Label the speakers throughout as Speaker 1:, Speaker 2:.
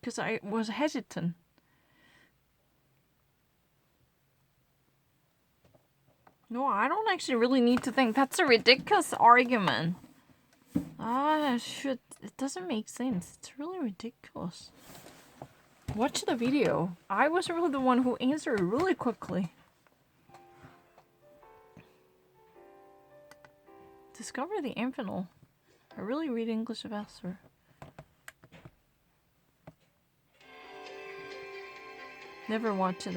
Speaker 1: because I was hesitant. No, I don't actually really need to think. That's a ridiculous argument. Shit. It doesn't make sense. It's really ridiculous. Watch the video. I was really the one who answered really quickly. Discover the Amphenol. I really read English faster. Never watched it.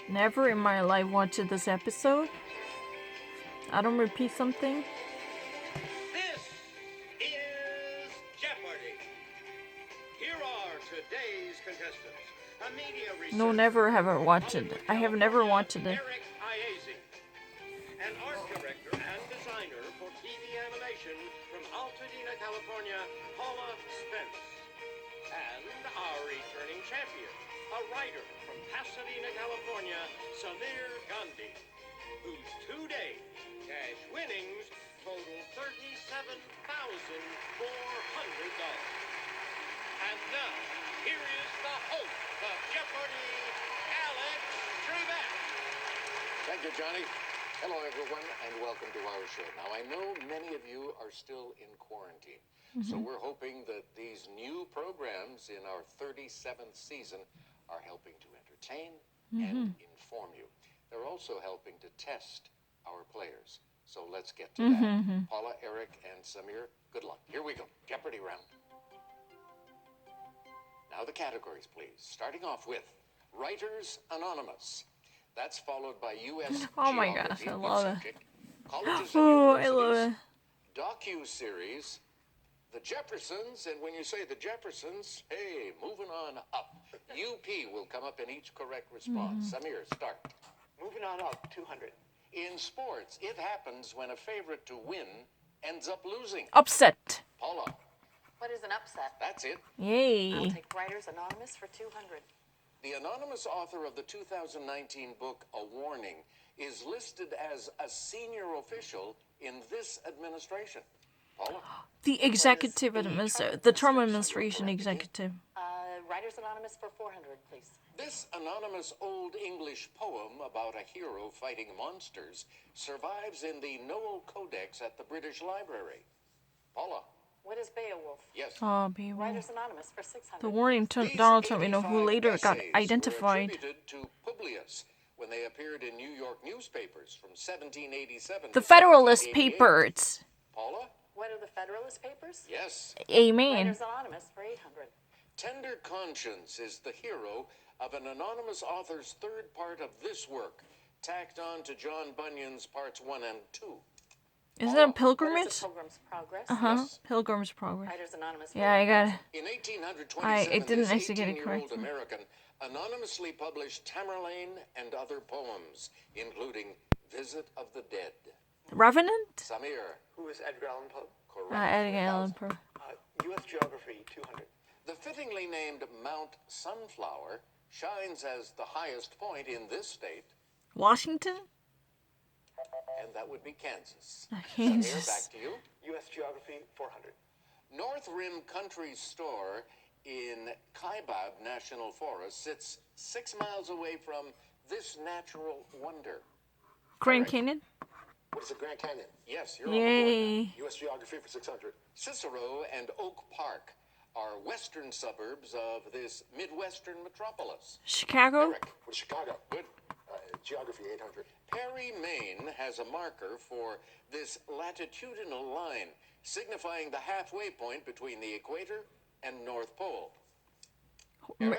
Speaker 1: Never in my life watched this episode. I don't repeat something.
Speaker 2: This is Jeopardy! Here are today's contestants. A media researcher.
Speaker 1: No, never have I watched it. I have never watched it.
Speaker 2: Eric Iazi. An art director and designer for TV animation from Altadena, California, Paula Spence. And our returning champion, a writer from Pasadena, California, Samir Gandhi, whose 2 days cash winnings total $37,400. And now, here is the host of Jeopardy, Alex Trebek.
Speaker 3: Thank you, Johnny. Hello, everyone, and welcome to our show. Now, I know many of you are still in quarantine, so we're hoping that these new programs in our 37th season are helping to entertain and inform you. They're also helping to test our players. So let's get to that. Paula, Eric, and Samir, good luck. Here we go. Jeopardy round. Now the categories, please. Starting off with Writers Anonymous. That's followed by U.S.
Speaker 1: Oh my
Speaker 3: Geography,
Speaker 1: gosh, I
Speaker 3: good
Speaker 1: love it.
Speaker 3: subject. Colleges and
Speaker 1: Oh, I love it.
Speaker 3: universities. Docu-series, The Jeffersons, and when you say The Jeffersons, hey, moving on up. UP will come up in each correct response. Samir, start.
Speaker 4: Moving on up, 200.
Speaker 3: In sports, it happens when a favorite to win ends up losing.
Speaker 1: Upset.
Speaker 3: Paula,
Speaker 5: What is an upset?
Speaker 3: that's it.
Speaker 5: I'll
Speaker 1: Yay.
Speaker 5: take Writers Anonymous for 200.
Speaker 3: The anonymous author of the 2019 book, A Warning, is listed as a senior official in this administration. Paula,
Speaker 1: The executive administrator. The Trump administration executive.
Speaker 5: Writers Anonymous for 400, please.
Speaker 3: this anonymous Old English poem about a hero fighting monsters survives in the Noel Codex at the British Library. Paula,
Speaker 5: What is Beowulf?
Speaker 3: yes.
Speaker 1: Oh, baby.
Speaker 5: Writers Anonymous for 600.
Speaker 1: The warning to
Speaker 3: These
Speaker 1: Donald Trump, who
Speaker 3: 85
Speaker 1: later got
Speaker 3: essays were
Speaker 1: identified.
Speaker 3: attributed to Publius when they appeared in New York newspapers from 1787
Speaker 1: The
Speaker 3: to
Speaker 1: Federalist
Speaker 3: 1788.
Speaker 1: Papers.
Speaker 3: Paula,
Speaker 5: What are the Federalist Papers?
Speaker 3: yes.
Speaker 1: Amen.
Speaker 5: Writers Anonymous for 800.
Speaker 3: Tender Conscience is the hero of an anonymous author's third part of this work, tacked on to John Bunyan's parts 1 and 2.
Speaker 1: Isn't that a
Speaker 5: What is
Speaker 1: pilgrimage?
Speaker 5: the Pilgrim's Progress?
Speaker 1: Uh-huh.
Speaker 3: Yes.
Speaker 1: Pilgrim's Progress.
Speaker 5: Writers Anonymous.
Speaker 1: Yeah, I got it.
Speaker 3: In 1827,
Speaker 1: I didn't
Speaker 3: this
Speaker 1: actually get it
Speaker 3: 18-year-old
Speaker 1: correct.
Speaker 3: American anonymously published Tamerlane and other poems, including Visit of the Dead.
Speaker 1: Revenant?
Speaker 3: Samir,
Speaker 4: Who is Edgar Allan Poe?
Speaker 3: correct.
Speaker 1: Edgar Allan Poe.
Speaker 4: U.S. Geography, 200.
Speaker 3: The fittingly named Mount Sunflower shines as the highest point in this state,
Speaker 1: Washington?
Speaker 3: and that would be Kansas.
Speaker 1: Kansas.
Speaker 3: Samir, back to you.
Speaker 4: U.S. Geography, 400.
Speaker 3: North Rim Country Store in Kaibab National Forest sits 6 miles away from this natural wonder.
Speaker 1: Grand Canyon?
Speaker 4: What is the Grand Canyon?
Speaker 3: Yes, you're on the board now.
Speaker 1: Yay.
Speaker 4: U.S. Geography for 600.
Speaker 3: Cicero and Oak Park are western suburbs of this Midwestern metropolis.
Speaker 1: Chicago?
Speaker 3: Eric,
Speaker 4: What is Chicago?
Speaker 3: good.
Speaker 4: Geography, 800.
Speaker 3: Perry, Maine has a marker for this latitudinal line, signifying the halfway point between the equator and North Pole.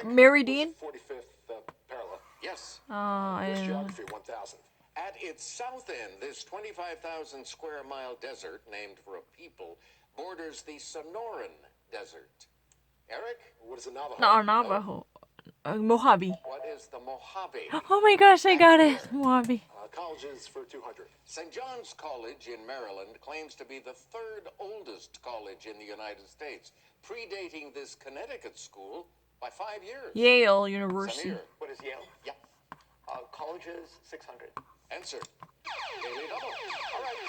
Speaker 1: Meridian?
Speaker 4: 45th parallel.
Speaker 3: Yes.
Speaker 1: I
Speaker 4: U.S.
Speaker 1: don't know.
Speaker 4: Geography, 1000.
Speaker 3: At its south end, this 25,000 square mile desert, named for a people, borders the Sonoran Desert. Eric,
Speaker 4: What is the Navajo?
Speaker 1: No, Navajo. Mojave.
Speaker 3: what is the Mojave?
Speaker 1: Oh my gosh, I got it. Mojave.
Speaker 4: Colleges for 200.
Speaker 3: St. John's College in Maryland claims to be the third oldest college in the United States, predating this Connecticut school by 5 years.
Speaker 1: Yale University.
Speaker 3: Samir,
Speaker 4: What is Yale?
Speaker 3: yeah,
Speaker 4: Colleges, 600.
Speaker 3: answer. Daily double. All right.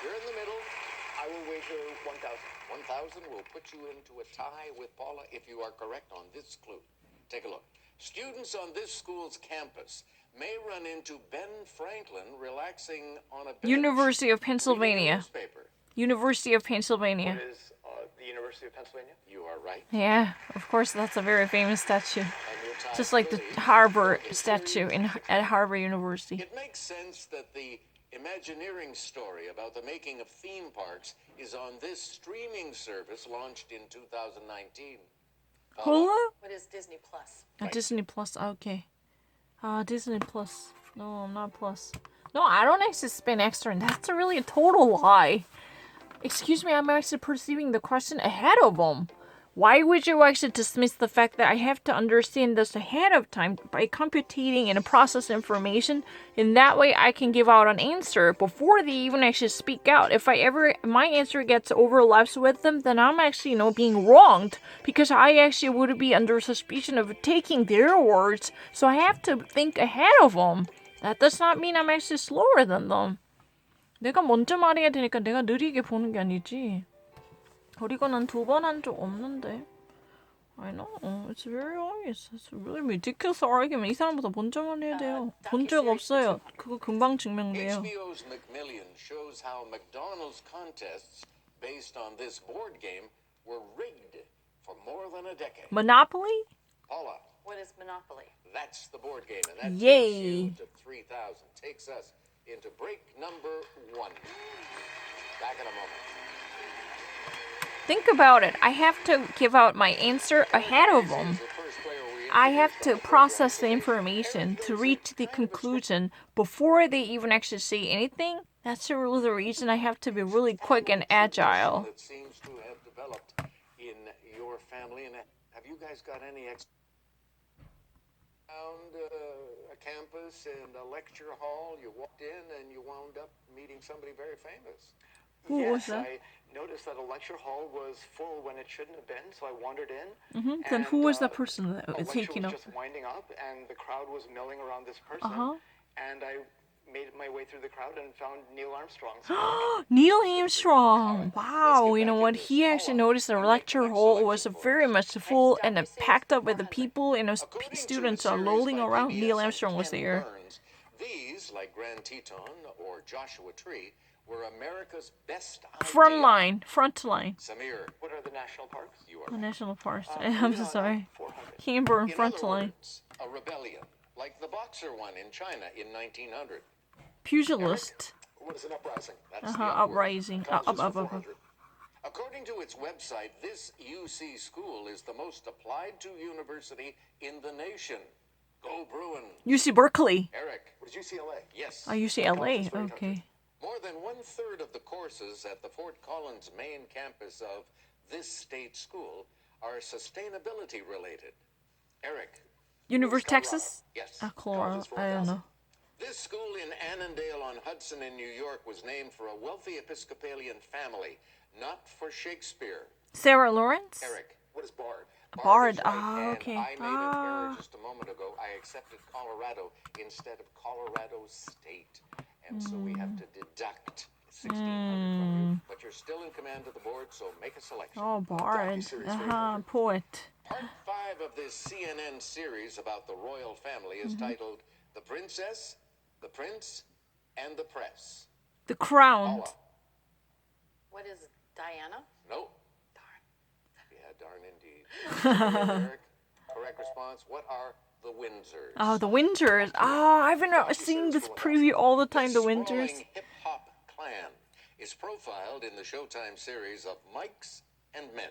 Speaker 3: You're in the middle.
Speaker 4: I will wager 1,000.
Speaker 3: 1,000 will put you into a tie with Paula if you are correct on this clue. Take a look. Students on this school's campus may run into Ben Franklin relaxing on a bench
Speaker 1: University of
Speaker 3: reading a
Speaker 1: Pennsylvania.
Speaker 3: newspaper.
Speaker 1: University of Pennsylvania.
Speaker 4: What is the University of Pennsylvania?
Speaker 3: You are right.
Speaker 1: Yeah, of course, that's a very famous statue.
Speaker 3: And your tie
Speaker 1: Just like the
Speaker 3: clearly
Speaker 1: Harvard
Speaker 3: is
Speaker 1: statue at Harvard University.
Speaker 3: It makes sense that the Imagineering story about the making of theme parks is on this streaming service launched in 2019.
Speaker 1: Hulu?
Speaker 5: What is Disney Plus?
Speaker 1: Disney Plus, okay. Disney Plus. No, not Plus. No, I don't actually spend extra, and that's really a total lie. Excuse me, I'm actually perceiving the question ahead of them. Why would you actually dismiss the fact that I have to understand this ahead of time by computing and process information? In that way, I can give out an answer before they even actually speak out. If my answer gets overlaps with them, then I'm actually, being wronged because I actually would be under suspicion of taking their words. So I have to think ahead of them. That does not mean I'm actually slower than them. 내가 먼저 말해야 되니까 내가 느리게 보는 게 아니지. 그리고 난 2번 한 적 없는데. I know. It's very obvious. It's a really ridiculous argument. 이 사람보다 먼저 말해야 돼요. 본 적 없어요. 그거 금방 증명돼요.
Speaker 3: HBO's McMillion shows how McDonald's contests based on this board game were rigged for more than a decade.
Speaker 1: Monopoly?
Speaker 3: Paula,
Speaker 5: What is Monopoly?
Speaker 3: that's the board game, and that
Speaker 1: Yay.
Speaker 3: takes you to 3,000. Takes us into break number 1. Back in a moment.
Speaker 1: Think about it. I have to give out my answer ahead of them.
Speaker 3: The first player we
Speaker 1: I have to process the information to reach the conclusion before they even actually say anything. That's really the reason I have to be really quick and agile.
Speaker 3: that seems to have developed in your family. And have you guys got any around a campus and a lecture hall? You walked in and you wound up meeting somebody very famous.
Speaker 1: Who was
Speaker 4: Yes,
Speaker 1: that?
Speaker 4: I noticed that a lecture hall was full when it shouldn't have been, so I wandered in.
Speaker 1: Then who was
Speaker 4: and,
Speaker 1: that person that
Speaker 4: the
Speaker 1: was
Speaker 4: lecture
Speaker 1: taking
Speaker 4: was
Speaker 1: up?
Speaker 4: just winding up, and the crowd was milling around this person.
Speaker 1: Uh-huh.
Speaker 4: And I made my way through the crowd and found Neil Armstrong.
Speaker 1: Neil Armstrong. Wow, you know what? He actually noticed the lecture hall was very much full and packed up with the people,
Speaker 3: According to a
Speaker 1: students are
Speaker 3: series
Speaker 1: rolling
Speaker 3: by
Speaker 1: around.
Speaker 3: PBS
Speaker 1: Neil
Speaker 3: and
Speaker 1: Armstrong was
Speaker 3: Ken
Speaker 1: there.
Speaker 3: Burns, these, like Grand Teton or Joshua Tree, were America's best idea.
Speaker 1: Frontline.
Speaker 3: Samir,
Speaker 4: What are the national parks?
Speaker 3: you are
Speaker 1: The
Speaker 3: right.
Speaker 1: national parks.
Speaker 4: Moving
Speaker 1: I'm so
Speaker 4: on up,
Speaker 1: sorry.
Speaker 4: 400.
Speaker 1: Canberra
Speaker 3: In other
Speaker 1: Frontline.
Speaker 3: words, a rebellion, like the Boxer one in China in 1900.
Speaker 1: Pugilist.
Speaker 4: What is an uprising?
Speaker 3: That's the
Speaker 1: Uprising.
Speaker 4: Colleges for
Speaker 1: Up.
Speaker 4: 400.
Speaker 3: According to its website, this UC school is the most applied to university in the nation. Go Bruin.
Speaker 1: UC Berkeley.
Speaker 3: Eric,
Speaker 4: What is UCLA?
Speaker 3: yes.
Speaker 1: UCLA.
Speaker 4: Colleges for 800.
Speaker 1: Okay.
Speaker 3: More than 1/3 of the courses at the Fort Collins main campus of this state school are sustainability related. Eric,
Speaker 1: University of
Speaker 4: Colorado.
Speaker 1: Texas?
Speaker 3: yes.
Speaker 1: Colorado.
Speaker 4: Colleges for
Speaker 1: I don't
Speaker 4: 1,000.
Speaker 1: know.
Speaker 3: This school in Annandale on Hudson in New York was named for a wealthy Episcopalian family, not for Shakespeare.
Speaker 1: Sarah Lawrence?
Speaker 3: Eric,
Speaker 4: What is Bard?
Speaker 1: Bard.
Speaker 3: is right,
Speaker 1: Ah,
Speaker 3: and
Speaker 1: okay.
Speaker 3: I made an error just a moment ago. I accepted Colorado instead of Colorado State. And so we have to deduct 1,600 from you. But you're still in command of the board, so make a selection.
Speaker 1: Oh, Bard. Poet.
Speaker 3: Part 5 of this CNN series about the royal family is titled The Princess, the Prince, and the Press.
Speaker 1: The Crown.
Speaker 3: Paula,
Speaker 5: What is Diana?
Speaker 3: no. Darn. Yeah, darn indeed. Eric, correct response. What are the Windsors?
Speaker 1: Oh, the Winters. Oh, I've been seeing this preview all the time, the Winters.
Speaker 3: Sprawling hip-hop clan is profiled in the Showtime series of Mikes and Men.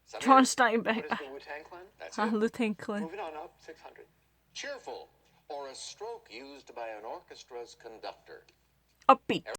Speaker 3: Samir,
Speaker 1: John
Speaker 4: What
Speaker 1: Steinbeck.
Speaker 4: is the Wu-Tang Clan?
Speaker 3: that's it.
Speaker 1: Lieutenant Clint.
Speaker 4: Moving on up, 600.
Speaker 3: Cheerful, or a stroke used by an orchestra's conductor.
Speaker 1: Upbeat.